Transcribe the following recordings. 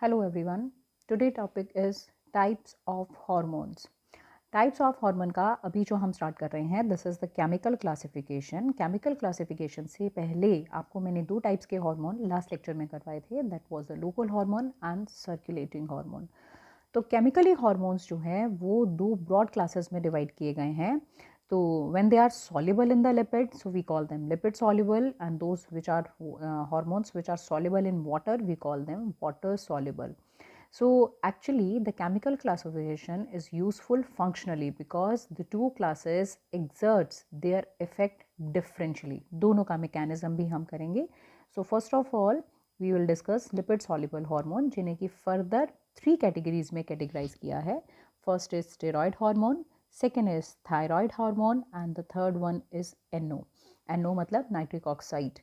Hello everyone. Today topic is types of hormones. Types of hormone का अभी जो हम स्टार्ट कर रहे हैं this is the chemical classification. Chemical classification से पहले आपको मैंने दो टाइप्स के हार्मोन लास्ट लेक्चर में करवाए थे. That was the local hormone and circulating hormone. तो केमिकली हार्मोन्स जो हैं वो दो ब्रॉड क्लासेस में डिवाइड किए गए हैं. तो when they are soluble in the lipid, so we call them lipid soluble, and those which are hormones which are soluble in water, we call them water soluble. So actually the chemical classification is useful functionally because the two classes exerts their effect differentially. दोनों का mechanism भी हम करेंगे. So first of all we will discuss lipid soluble hormone जिन्हें की further 3 categories में categorize किया है. First is steroid hormone, second is thyroid hormone and the third one is NO. NO मतलब nitric oxide.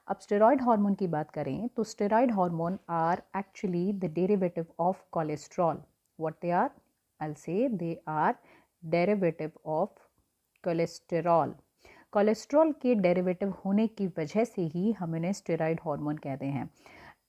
अब स्टेरॉयड हार्मोन की बात करें तो steroid hormone are actually the derivative of cholesterol. What they are? I will say they are derivative of cholesterol. Cholesterol के derivative होने की वजह से ही हम इन्हें स्टेरॉयड हार्मोन कहते हैं.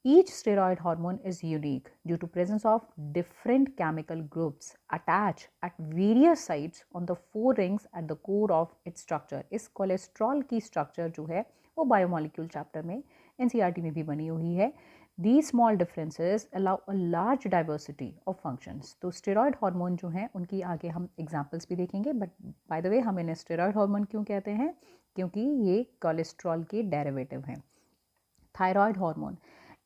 Each steroid hormone is unique due to presence of different chemical groups attached at various sites on the four rings at the core of its structure. इस कोलेस्ट्रॉल की स्ट्रक्चर जो है वो बायोमोलिक्यूल चैप्टर में NCERT में भी बनी हुई है. These small differences allow a large diversity of functions. तो स्टेरॉयड हार्मोन जो हैं उनकी आगे हम एग्जाम्पल्स भी देखेंगे. बट बाय द वे हम इन्हें स्टेरॉयड हार्मोन क्यों कहते हैं? क्योंकि ये कोलेस्ट्रॉल के डेरिवेटिव हैं. Thyroid hormone.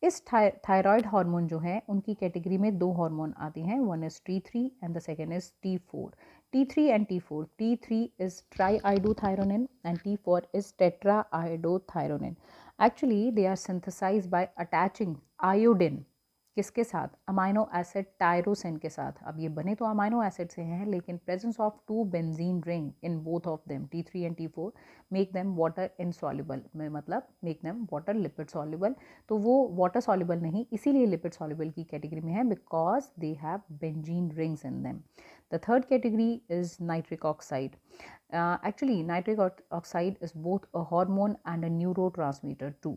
इस थायराइड हार्मोन जो है उनकी कैटेगरी में दो हार्मोन आते हैं. One is T3 and the second is T4. T3 and T4. T3 is triiodothyronine and T4 is tetraiodothyronine. Actually they are synthesized by attaching iodine किसके साथ? अमाइनो एसिड टायरोसिन के साथ. अब ये बने तो अमाइनो एसिड से हैं लेकिन presence of two benzene ring in both of them T3 and T4 make them water insoluble. मतलब make them water lipid soluble. तो वो वाटर सॉल्युबल नहीं इसीलिए लिपिड सॉल्युबल की कैटेगरी में है because they have benzene rings in them. The third category is nitric oxide. Actually nitric oxide is both a hormone and a neurotransmitter too.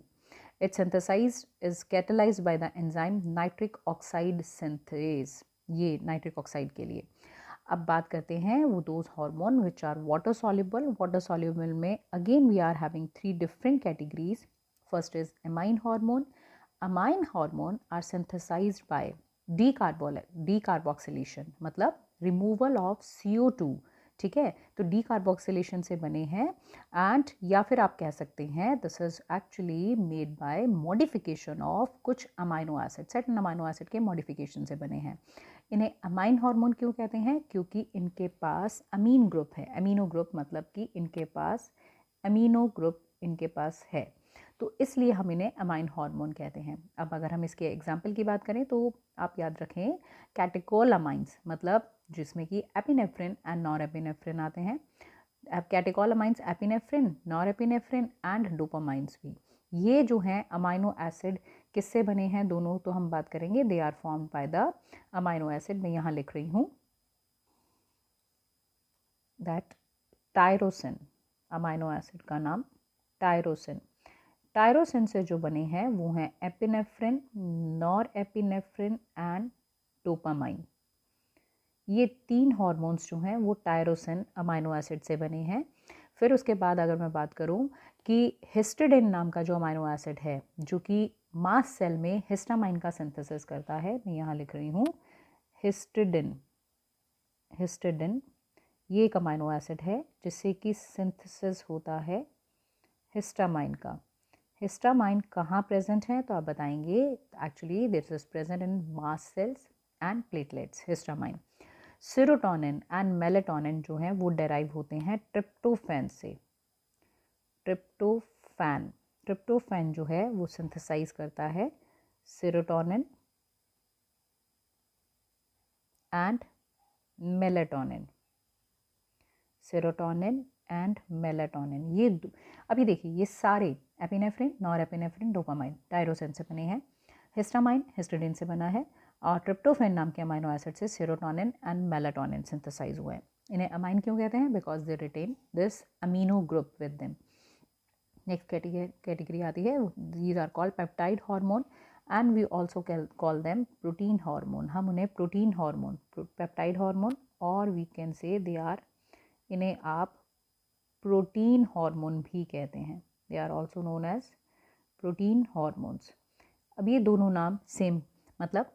Its synthesis is catalyzed by the enzyme nitric oxide synthase. ये nitric oxide के लिए. अब बात करते हैं वो those hormone which are water soluble. Water soluble में again we are having 3 different categories. First is amine hormone. Amine hormone are synthesized by decarboxylation मतलब रिमूवल ऑफ CO2. ठीक है, तो डीकार्बोक्सिलेशन से बने हैं. एंड या फिर आप कह सकते हैं this is actually made by modification of कुछ amino acid. Certain amino acid के मॉडिफिकेशन से बने हैं. इन्हें अमाइन हार्मोन क्यों कहते हैं? क्योंकि इनके पास अमीन ग्रुप है. अमीनो ग्रुप मतलब कि इनके पास अमीनो ग्रुप इनके पास है तो इसलिए हम इन्हें अमाइन हार्मोन कहते हैं. अब अगर हम इसके एग्जाम्पल की बात करें तो आप याद रखें कैटेकोलामाइंस मतलब जिसमें कि एपिनेफ्रिन एंड नॉरएपिनेफ्रिन आते हैं. कैटेकोलामाइंस एपिनेफ्रिन, नॉरएपिनेफ्रिन एंड डोपामाइंस भी. ये जो हैं अमाइनो एसिड किससे बने हैं दोनों तो हम बात करेंगे. They are formed by the amino acid. मैं यहाँ लिख रही हूँ दैट टायरोसिन. अमाइनो एसिड का नाम टायरोसिन. टायरोसिन से जो बने हैं वो हैं एपिनेफ्रिन, नॉरएपिनेफ्रिन एंड डोपामाइन. ये 3 हार्मोन्स जो हैं वो टायरोसिन अमाइनो एसिड से बने हैं. फिर उसके बाद अगर मैं बात करूं कि हिस्टिडिन नाम का जो अमाइनो एसिड है जो कि मास्ट सेल में हिस्टामाइन का सिंथेसिस करता है. मैं यहाँ लिख रही हूँ हिस्टिडिन. हिस्टिडिन ये एक अमाइनो एसिड है जिससे कि सिंथेसिस होता है हिस्टामाइन का. हिस्टामाइन कहाँ प्रेजेंट है तो आप बताएंगे. Actually this is present in mast cells and platelets. Histamine. Serotonin and melatonin जो हैं वो डेराइव होते हैं ट्रिप्टोफैन से. ट्रिप्टोफैन. ट्रिप्टोफैन जो है वो सिंथेसाइज करता है serotonin and melatonin. Serotonin and melatonin ये अभी देखिए ये सारे एपिनेफ्रिन, नॉरएपिनेफ्रिन, डोपामाइन टायरोसिन से बने हैं. हिस्टामाइन हिस्टिडिन से बना है और ट्रिप्टोफैन नाम के अमाइनो एसिड से सेरोटोनिन एंड मेलाटोनिन सिंथेसाइज हुए हैं. इन्हें अमाइन क्यों कहते हैं? Because they retain this amino group with them. Next category आती है, these are called peptide hormone. And we also call them protein hormone. हम उन्हें प्रोटीन हार्मोन, पेप्टाइड हार्मोन, और we can say they are, इन्हें आप protein hormone भी कहते हैं. They are also known as protein hormones. अब ये दोनों नाम सेम, मतलब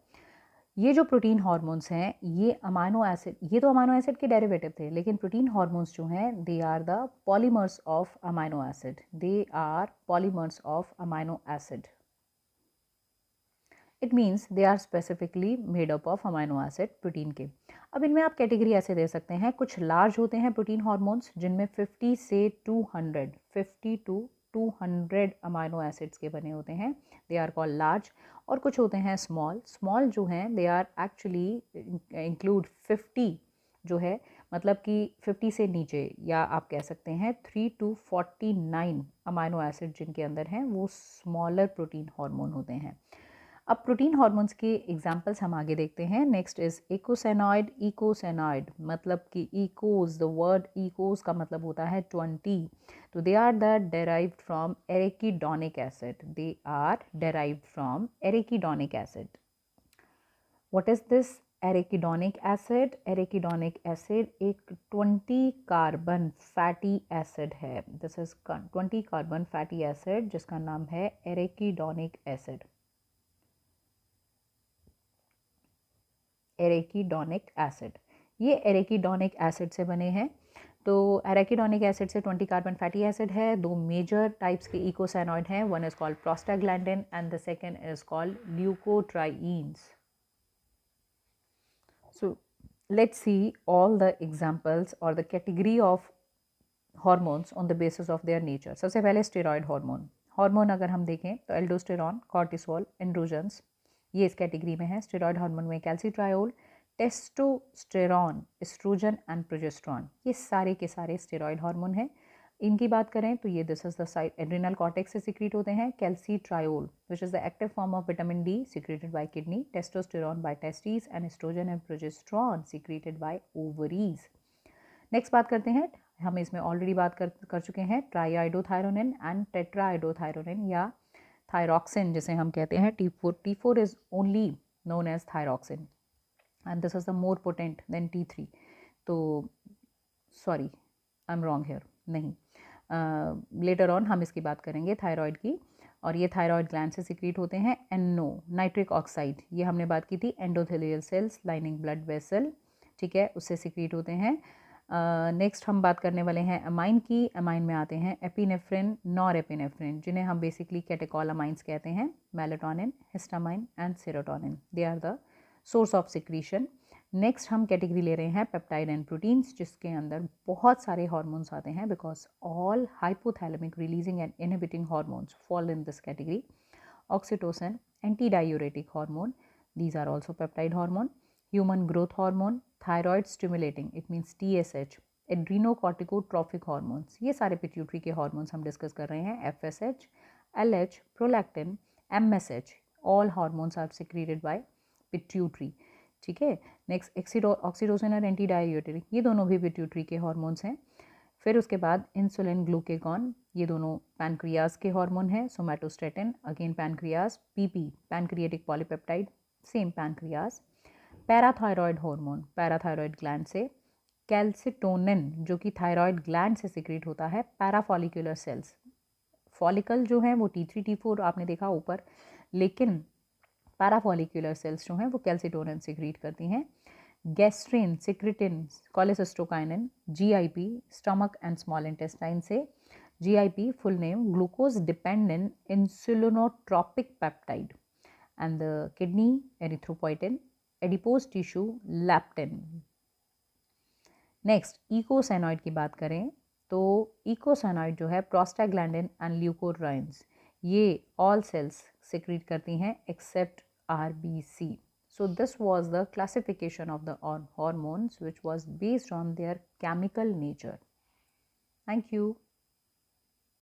ये जो प्रोटीन हार्मोन्स हैं ये अमाइनो एसिड, ये तो अमाइनो एसिड के डेरिवेटिव थे, लेकिन प्रोटीन हार्मोन्स जो हैं they are the polymers of amino acid. They are polymers of amino acid. It means they are specifically made up of amino acid protein के. अब इनमें आप कैटेगरी ऐसे दे सकते हैं, कुछ लार्ज होते हैं प्रोटीन हार्मोन्स जिनमें 50 से 200, 50 to 200 अमाइनो एसिड्स के बने होते हैं, दे आर कॉल्ड लार्ज. और कुछ होते हैं स्मॉल. स्मॉल जो हैं दे आर एक्चुअली इंक्लूड 50, जो है मतलब कि 50 से नीचे, या आप कह सकते हैं 3 to 49 अमाइनो एसिड जिनके अंदर हैं वो स्मॉलर प्रोटीन हार्मोन होते हैं. अब प्रोटीन हार्मोन्स के एग्जाम्पल्स हम आगे देखते हैं. Next is इकोसेनॉइड. इकोसेनॉइड मतलब कि इकोज, द वर्ड इकोज का मतलब होता है 20. तो they are the derived from arachidonic acid. They are derived from arachidonic acid. What is this arachidonic acid? Arachidonic acid एक 20 कार्बन फैटी एसिड है. This is 20 carbon fatty acid जिसका नाम है एरेकिडोनिक एसिड. एरेकिडोनिक एसिड, ये एरेकिडोनिक acid से बने हैं. तो एरेकिडोनिक एसिड से 20 कार्बन फैटी एसिड है. दो मेजर टाइप्स के इकोसैनॉइड हैं. One is called prostaglandin and the second is called leukotrienes. So let's see all the examples और the category of hormones on the basis of their nature. सबसे पहले steroid hormone. Hormone अगर हम देखें तो aldosterone, cortisol, androgens, ये इस category में है. स्टेरॉयड हार्मोन में कैल्सीट्रायोल, टेस्टोस्टेरॉन, एस्ट्रोजन एंड प्रोजेस्टेरॉन, ये सारे के सारे स्टेरॉयड हार्मोन हैं. इनकी बात करें तो ये this is the side adrenal cortex से सिक्रीट होते हैं. Calcitriol which is the active form of vitamin D secreted by kidney, testosterone by testis and estrogen and progesterone secreted by ovaries. Next बात करते हैं, हम इसमें ऑलरेडी बात कर चुके हैं, ट्राईआइडोथायरोनिन एंड टेट्राआइडोथायरोनिन या थायरॉक्सिन जिसे हम कहते हैं. T4. T4 is only known as thyroxine and this is the more potent than T3. तो sorry, I am wrong hair, नहीं, लेटर ऑन हम इसकी बात करेंगे थायराइड की. और ये थायराइड ग्लैंड से सिक्रीट होते हैं. NO, नाइट्रिक ऑक्साइड, ये हमने बात की थी. Endothelial cells lining blood vessel, ठीक है, उससे सिक्रीट होते हैं. नेक्स्ट हम बात करने वाले हैं अमाइन की. अमाइन में आते हैं एपिनेफ्रिन, नॉर एपिनेफ्रिन, जिन्हें हम बेसिकली कैटेकॉल अमाइंस कहते हैं. Melatonin, histamine and serotonin, they are the source of secretion. Next हम कैटेगरी ले रहे हैं पेप्टाइड एंड प्रोटीन्स, जिसके अंदर बहुत सारे हार्मोन्स आते हैं because all hypothalamic releasing and inhibiting hormones fall in this category. Oxytocin, anti diuretic hormone, these are also peptide hormone. Human growth hormone, thyroid stimulating, it means TSH, adrenocorticotrophic hormones, ये सारे pituitary के hormones हम discuss कर रहे हैं. FSH, LH, prolactin, MSH, all hormones are secreted by pituitary, ठीक है. Next oxytocin और एंटी डायूरेटिक, ये दोनों भी पिट्यूटरी के हार्मोन्स हैं. फिर उसके बाद इंसुलिन, ग्लूकेगॉन, ये दोनों पैनक्रियाज के हार्मोन हैं. Somatostatin, again pancreas. PP, pancreatic polypeptide, same pancreas. Parathyroid hormone, parathyroid gland से. कैल्सिटोनिन, जो कि थायरॉयड ग्लैंड से सिक्रीट होता है. पैराफॉलिकुलर सेल्स, फॉलिकल जो है वो T3 T4 आपने देखा ऊपर, लेकिन पैराफॉलिकुलर सेल्स जो हैं वो कैल्सिटोनिन सिक्रीट करती हैं. Gastrin, secretin, cholecystokinin. GIP, stomach and small intestine से. GIP full name glucose dependent insulinotropic peptide. And the kidney, erythropoietin. Adipose tissue, leptin. Next eicosanoid की बात करें तो इकोसैनॉइड जो है प्रोस्टाग्लैंडिन एंड ल्यूकोट्राइन्स, ये ऑल सेल्स सिक्रीट करती हैं except RBC. So this was the classification of the hormones which was based on their chemical nature. Thank you.